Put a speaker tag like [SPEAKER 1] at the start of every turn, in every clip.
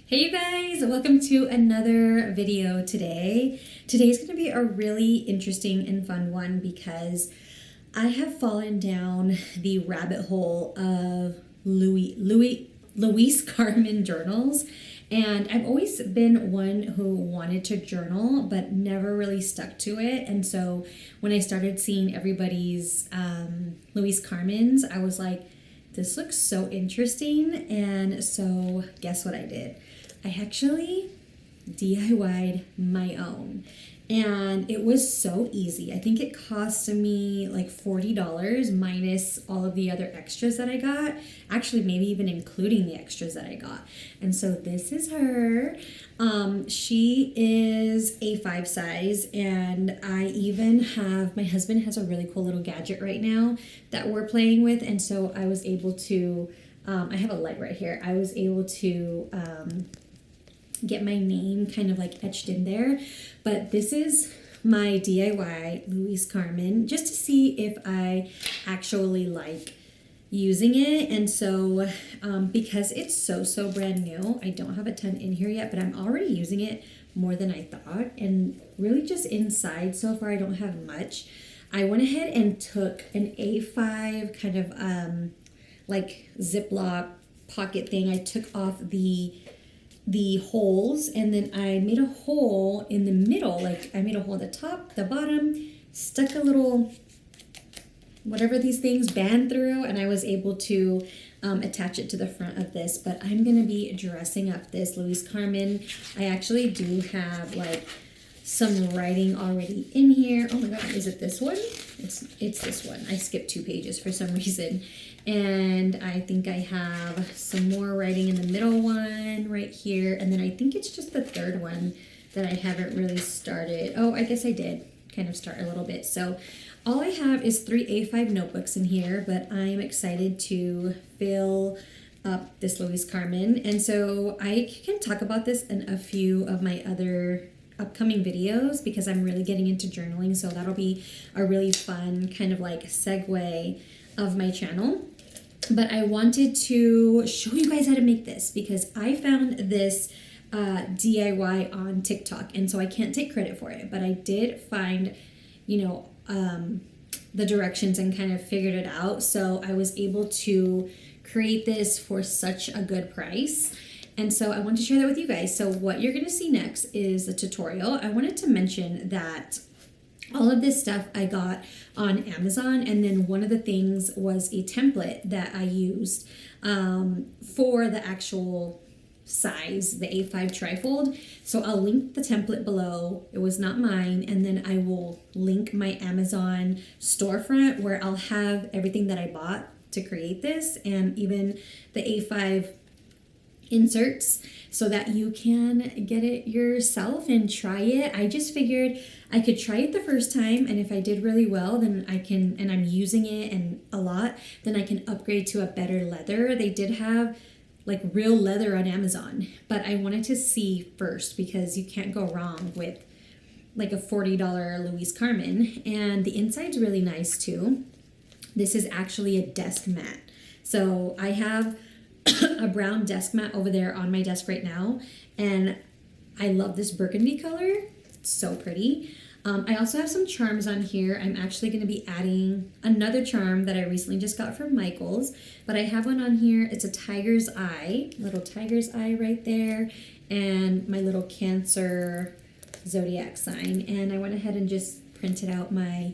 [SPEAKER 1] Hey you guys, welcome to another video today. Today's going to be a really interesting and fun one because I have fallen down the rabbit hole of Louise Carmen journals. And I've always been one who wanted to journal, but never really stuck to it. And so when I started seeing everybody's Louise Carmen's, I was like, this looks so interesting. And so guess what I did? I actually DIY'd my own. And it was so easy. I think it cost me like $40 minus all of the other extras that I got. Actually, maybe even including the extras that I got. And so this is her. She is A5 size, and I even have, my husband has a really cool little gadget right now that we're playing with. And so I was able to, I have a light right here. I was able to get my name kind of like etched in there. But this is my DIY Louise Carmen, just to see if I actually like using it. And so because it's so brand new, I don't have a ton in here yet, but I'm already using it more than I thought. And really just inside so far, I don't have much. I went ahead and took an A5 kind of like Ziploc pocket thing. I took off the holes, and then I made a hole in the middle. Like I made a hole at the top, the bottom, stuck a little whatever these things band through, and I was able to attach it to the front of this. But I'm gonna be dressing up this Louise Carmen. I actually do have like some writing already in here. Oh my god, is it this one? It's this one. I skipped 2 pages for some reason. And I think I have some more writing in the middle one right here. And then I think it's just the third one that I haven't really started. Oh, I guess I did kind of start a little bit. So all I have is 3 A5 notebooks in here, but I'm excited to fill up this Louise Carmen. And so I can talk about this in a few of my other upcoming videos because I'm really getting into journaling. So that'll be a really fun kind of like segue of my channel. But I wanted to show you guys how to make this because I found this DIY on TikTok, and so I can't take credit for it, but I did find, the directions and kind of figured it out. So I was able to create this for such a good price. And so I want to share that with you guys. So what you're going to see next is a tutorial. I wanted to mention that all of this stuff I got on Amazon, and then one of the things was a template that I used for the actual size, the A5 trifold. So I'll link the template below. It was not mine, and then I will link my Amazon storefront where I'll have everything that I bought to create this, and even the A5 inserts so that you can get it yourself and try it. I just figured I could try it the first time, and if I did really well, then I can, and I'm using it and a lot, then I can upgrade to a better leather. They did have like real leather on Amazon, but I wanted to see first because you can't go wrong with like a $40 Louise Carmen, and the inside's really nice too. This is actually a desk mat. So I have a brown desk mat over there on my desk right now, and I love this burgundy color. It's so pretty. I also have some charms on here. I'm actually going to be adding another charm that I recently just got from Michael's, but I have one on here. It's a tiger's eye, little tiger's eye right there, and my little Cancer zodiac sign. And I went ahead and just printed out my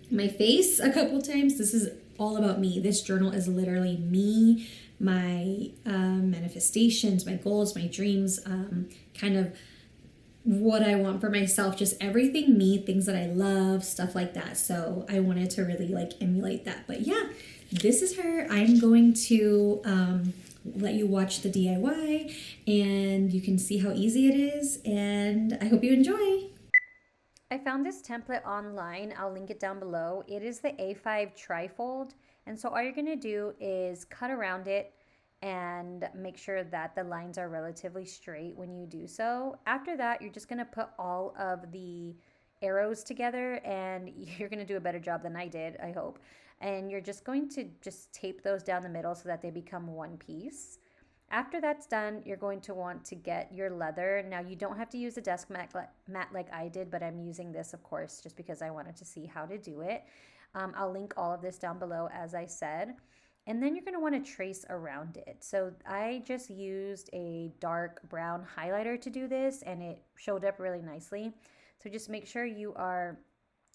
[SPEAKER 1] my face a couple times. This is all about me. This journal is literally me, my manifestations, my goals, my dreams, kind of what I want for myself, just everything me, things that I love, stuff like that. So I wanted to really like emulate that. But yeah, this is her. I'm going to let you watch the DIY, and you can see how easy it is, and I hope you enjoy. I found this template online. I'll link it down below. It is the A5 trifold. And so all you're going to do is cut around it and make sure that the lines are relatively straight when you do so. After that, you're just going to put all of the arrows together, and you're going to do a better job than I did, I hope. And you're just going to just tape those down the middle so that they become one piece.
[SPEAKER 2] After that's done, you're going to want to get your leather. Now, you don't have to use a desk mat like I did, but I'm using this, of course, just because I wanted to see how to do it. I'll link all of this down below, as I said. And then you're going to want to trace around it. So I just used a dark brown highlighter to do this, and it showed up really nicely. So just make sure you are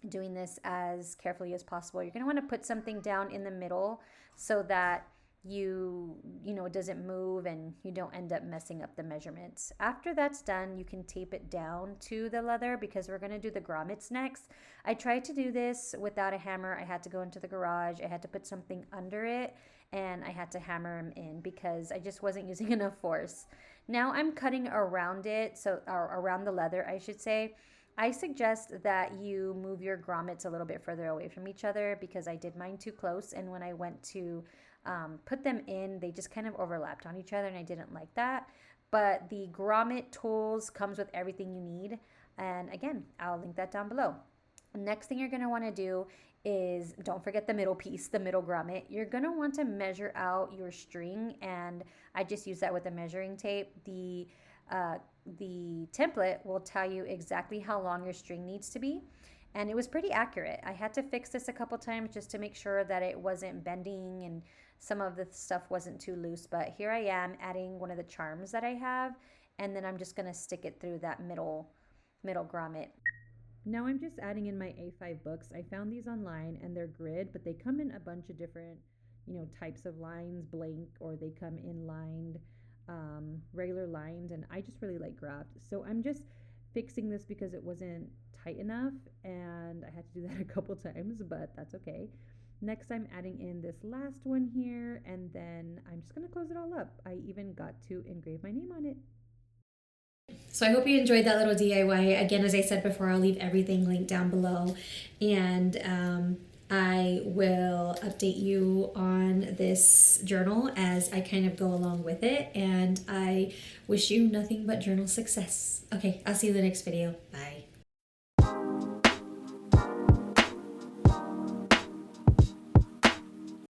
[SPEAKER 2] doing this as carefully as possible. You're going to want to put something down in the middle so that you know, it doesn't move and you don't end up messing up the measurements. After that's done, you can tape it down to the leather because we're going to do the grommets next. I tried to do this without a hammer. I had to go into the garage. I had to put something under it and I had to hammer them in because I just wasn't using enough force. Now I'm cutting around it, so or around the leather, I should say. I suggest that you move your grommets a little bit further away from each other because I did mine too close, and when I went to put them in, they just kind of overlapped on each other, and I didn't like that. But the grommet tools comes with everything you need, and again, I'll link that down below. Next thing you're going to want to do is, don't forget the middle piece, the middle grommet. You're going to want to measure out your string, and I just use that with a measuring tape. The template will tell you exactly how long your string needs to be, and it was pretty accurate. I had to fix this a couple times just to make sure that it wasn't bending and some of the stuff wasn't too loose, but here I am adding one of the charms that I have, and then I'm just going to stick it through that middle grommet. Now I'm just adding in my A5 books. I found these online and they're grid, but they come in a bunch of different, you know, types of lines, blank, or they come in lined, regular lined, and I just really like graphed. So I'm just fixing this because it wasn't tight enough and I had to do that a couple times, but that's okay. Next, I'm adding in this last one here, and then I'm just going to close it all up. I even got to engrave my name on it.
[SPEAKER 1] So I hope you enjoyed that little DIY. Again, as I said before, I'll leave everything linked down below. And I will update you on this journal as I kind of go along with it. And I wish you nothing but journal success. Okay, I'll see you in the next video.